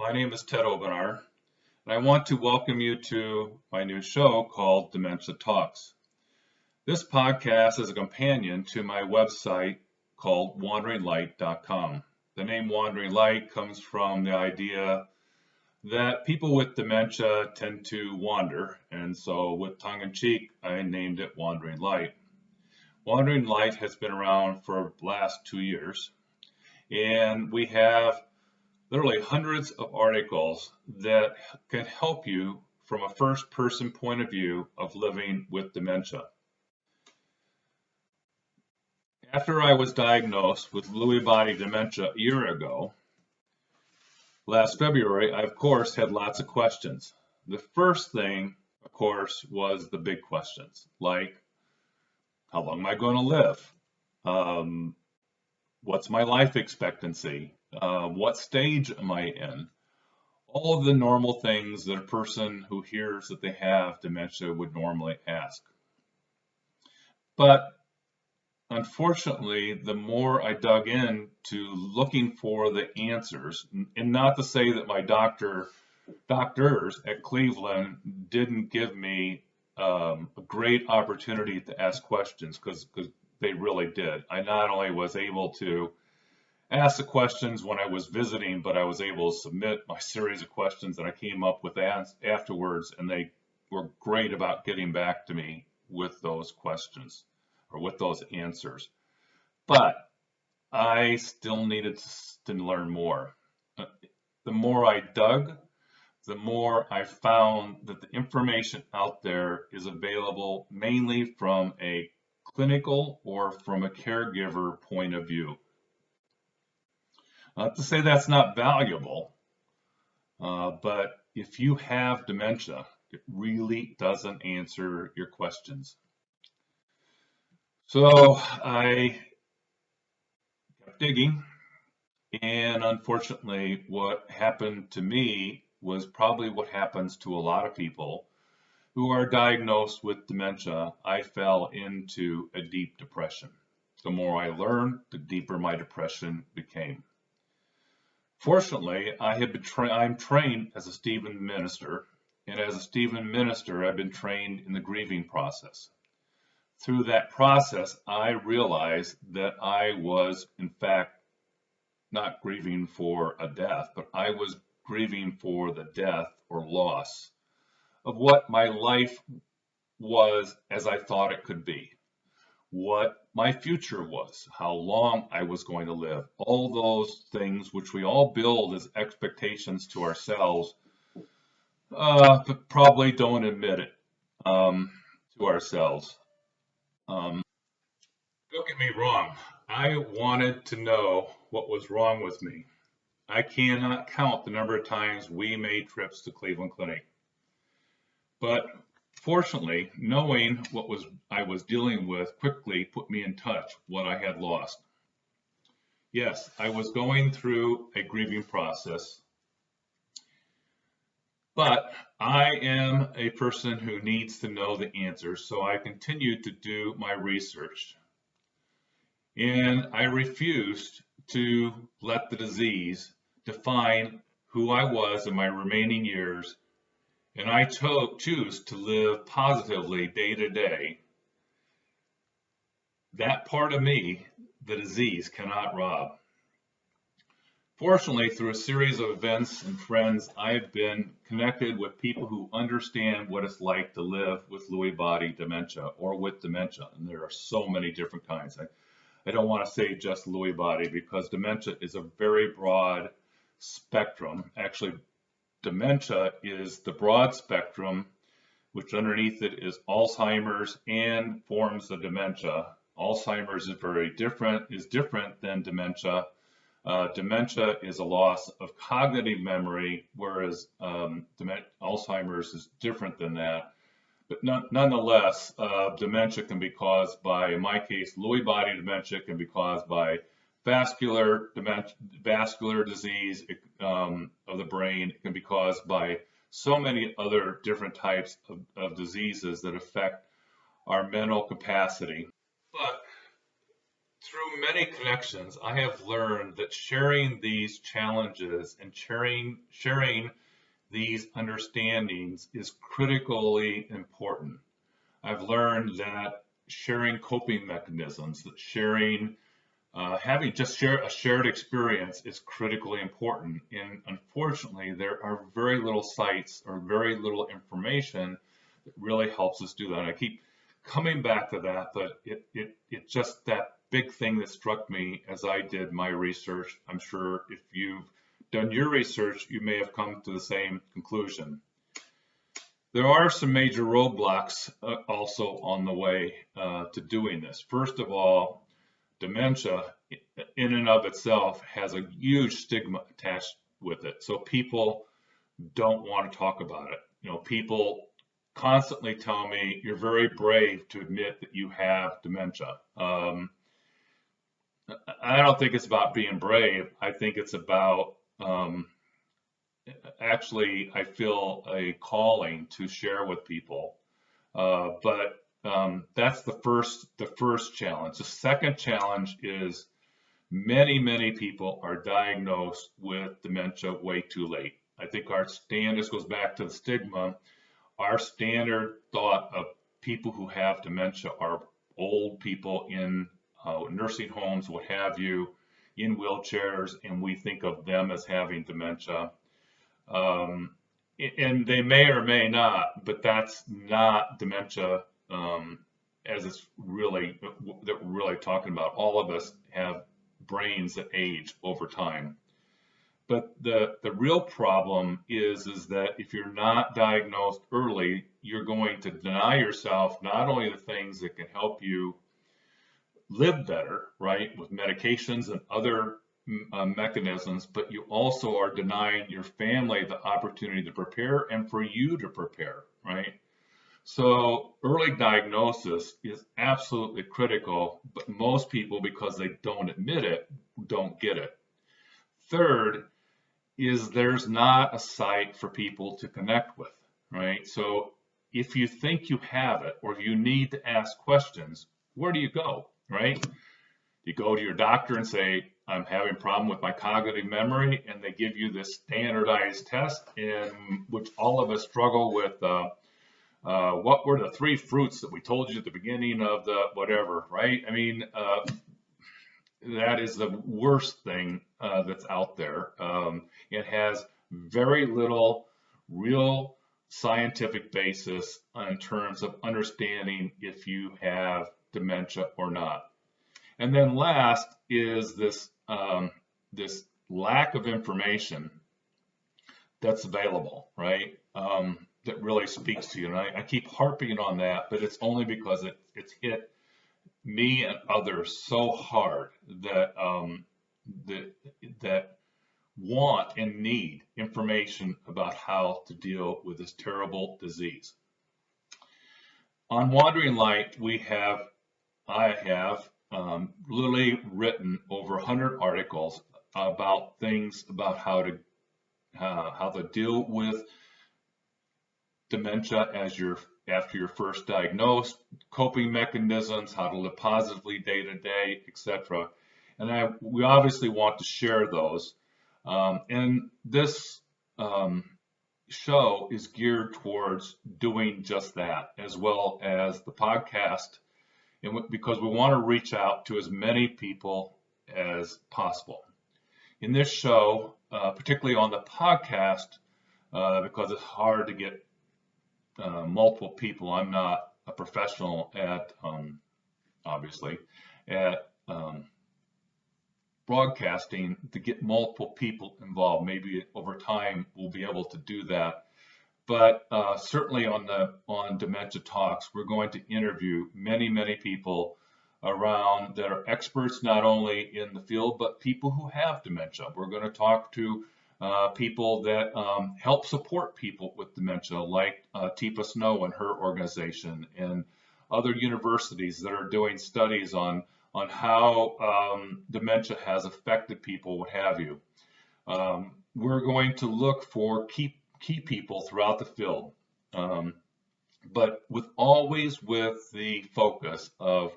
My name is Ted Obenar, and I want to welcome you to my new show called Dementia Talks. This podcast is a companion to my website called wanderinglight.com. The name Wandering Light comes from the idea that people with dementia tend to wander, and so with tongue-in-cheek, I named it Wandering Light. Wandering Light has been around for the last 2 years, and we have literally hundreds of articles that can help you from a first-person point of view of living with dementia. After I was diagnosed with Lewy body dementia a year ago, last February, I of course had lots of questions. The first thing, of course, was the big questions, like how long am I going to live? What's my life expectancy? What stage am I in? All of the normal things that a person who hears that they have dementia would normally ask. But unfortunately, the more I dug into looking for the answers, and not to say that my doctors at Cleveland didn't give me a great opportunity to ask questions, because they really did. I not only was able to ask the questions when I was visiting, but I was able to submit my series of questions that I came up with afterwards, and they were great about getting back to me with those questions or with those answers. But I still needed to learn more. The more I dug, the more I found that the information out there is available mainly from a clinical or from a caregiver point of view. Not to say that's not valuable, but if you have dementia, it really doesn't answer your questions. So I kept digging, and unfortunately, what happened to me was probably what happens to a lot of people who are diagnosed with dementia. I fell into a deep depression. The more I learned, the deeper my depression became. Fortunately, I'm trained as a Stephen minister, and as a Stephen minister, I've been trained in the grieving process. Through that process, I realized that I was, in fact, not grieving for a death, but I was grieving for the death or loss of what my life was as I thought it could be, what my future was, how long I was going to live, all those things which we all build as expectations to ourselves, but probably don't admit it to ourselves. Don't get me wrong, I wanted to know what was wrong with me. I cannot count the number of times we made trips to Cleveland Clinic. But fortunately, knowing what I was dealing with quickly put me in touch what I had lost. Yes, I was going through a grieving process, but I am a person who needs to know the answers, so I continued to do my research. And I refused to let the disease define who I was in my remaining years, and I choose to live positively day to day. That part of me, the disease cannot rob. Fortunately, through a series of events and friends, I have been connected with people who understand what it's like to live with Lewy body dementia or with dementia. And there are so many different kinds. I don't want to say just Lewy body, because dementia is a very broad spectrum. Actually, dementia is the broad spectrum, which underneath it is Alzheimer's and forms of dementia. Alzheimer's is different than dementia. Dementia is a loss of cognitive memory, whereas Alzheimer's is different than that. But nonetheless, dementia can be caused by, in my case, Lewy body dementia can be caused by vascular disease of the brain. It can be caused by so many other different types of diseases that affect our mental capacity. But through many connections, I have learned that sharing these challenges and sharing these understandings is critically important. I've learned that sharing coping mechanisms, that sharing, having just a shared experience is critically important. And unfortunately, there are very little sites or very little information that really helps us do that. And I keep coming back to that, but it just that big thing that struck me as I did my research. I'm sure if you've done your research, you may have come to the same conclusion. There are some major roadblocks also on the way to doing this. First of all, dementia in and of itself has a huge stigma attached with it. So people don't want to talk about it. You know, people constantly tell me, you're very brave to admit that you have dementia. I don't think it's about being brave. I think it's about actually, I feel a calling to share with people. But that's the first challenge. The second challenge is many people are diagnosed with dementia way too late. I think this goes back to the stigma. Our standard thought of people who have dementia are old people in nursing homes, what have you, in wheelchairs, and we think of them as having dementia. And they may or may not, but that's not dementia as it's really that we're really talking about. All of us have brains that age over time. But the real problem is that if you're not diagnosed early, you're going to deny yourself not only the things that can help you live better, right, with medications and other mechanisms, but you also are denying your family the opportunity to prepare and for you to prepare, right? So early diagnosis is absolutely critical, but most people, because they don't admit it, don't get it. Third is there's not a site for people to connect with, right? So if you think you have it or if you need to ask questions, where do you go, right? You go to your doctor and say, I'm having a problem with my cognitive memory, and they give you this standardized test, in which all of us struggle with. What were the 3 fruits that we told you at the beginning of the whatever, right? I mean, that is the worst thing that's out there. It has very little real scientific basis in terms of understanding if you have dementia or not. And then last is this this lack of information that's available, right? That really speaks to you. And I keep harping on that, but it's only because it's hit me and others so hard that that want and need information about how to deal with this terrible disease. On Wandering Light, I have literally written over 100 articles about things about how to deal with dementia after you're first diagnosed, coping mechanisms, how to live positively day to day, etc. And we obviously want to share those. And this show is geared towards doing just that, as well as the podcast, because we want to reach out to as many people as possible. In this show, particularly on the podcast, because it's hard to get multiple people. I'm not a professional at, obviously, at broadcasting to get multiple people involved. Maybe over time we'll be able to do that. But certainly on Dementia Talks, we're going to interview many people around that are experts not only in the field, but people who have dementia. We're going to talk to people that help support people with dementia, like Tifa Snow and her organization, and other universities that are doing studies on how dementia has affected people, what have you. We're going to look for key people throughout the field, but always with the focus of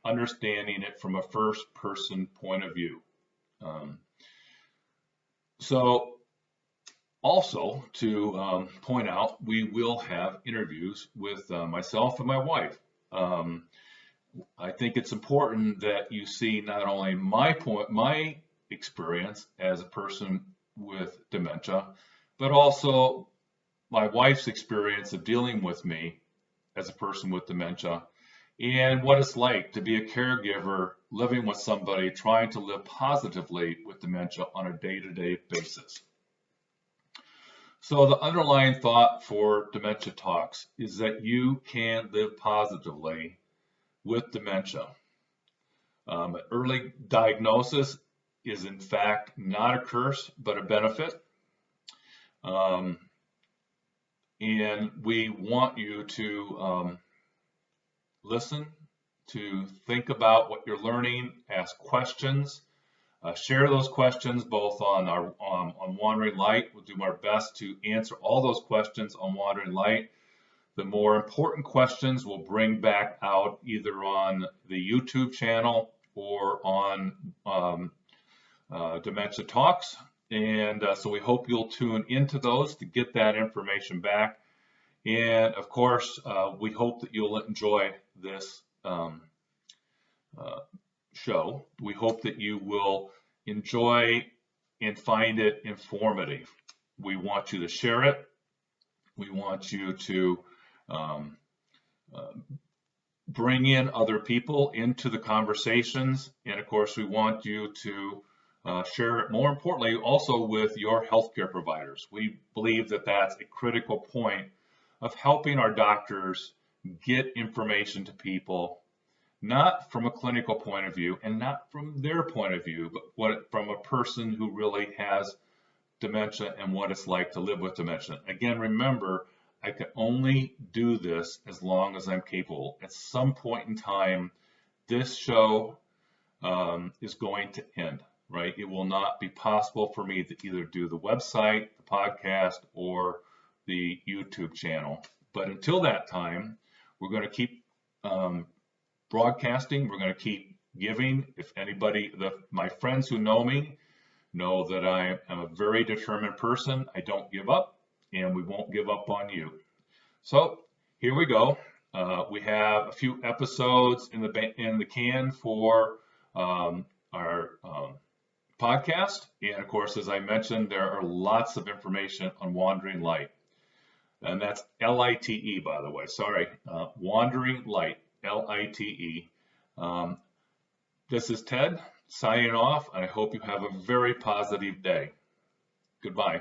understanding it from a first-person point of view. Um, so also to point out, we will have interviews with myself and my wife. I think it's important that you see not only my experience as a person with dementia, but also my wife's experience of dealing with me as a person with dementia, and what it's like to be a caregiver living with somebody trying to live positively with dementia on a day-to-day basis. So the underlying thought for Dementia Talks is that you can live positively with dementia. Early diagnosis is in fact not a curse, but a benefit. And we want you to listen, to think about what you're learning, ask questions, share those questions both on Wandering Light. We'll do our best to answer all those questions on Wandering Light. The more important questions we'll bring back out either on the YouTube channel or on Dementia Talks. And so we hope you'll tune into those to get that information back. And of course, we hope that you'll enjoy this show. We hope that you will enjoy and find it informative. We want you to share it. We want you to bring in other people into the conversations. And of course, we want you to share it, more importantly, also with your healthcare providers. We believe that that's a critical point of helping our doctors get information to people, not from a clinical point of view and not from their point of view, but from a person who really has dementia and what it's like to live with dementia. Again, remember, I can only do this as long as I'm capable. At some point in time, this show is going to end, right? It will not be possible for me to either do the website, the podcast, or the YouTube channel. But until that time, we're going to keep broadcasting. We're going to keep giving. If anybody, my friends who know me, know that I am a very determined person. I don't give up, and we won't give up on you. So here we go. We have a few episodes in the can for our podcast, and of course, as I mentioned, there are lots of information on Wandering Light, and that's L-I-T-E, by the way. Sorry, Wandering Light, L-I-T-E. This is Ted signing off, and I hope you have a very positive day. Goodbye.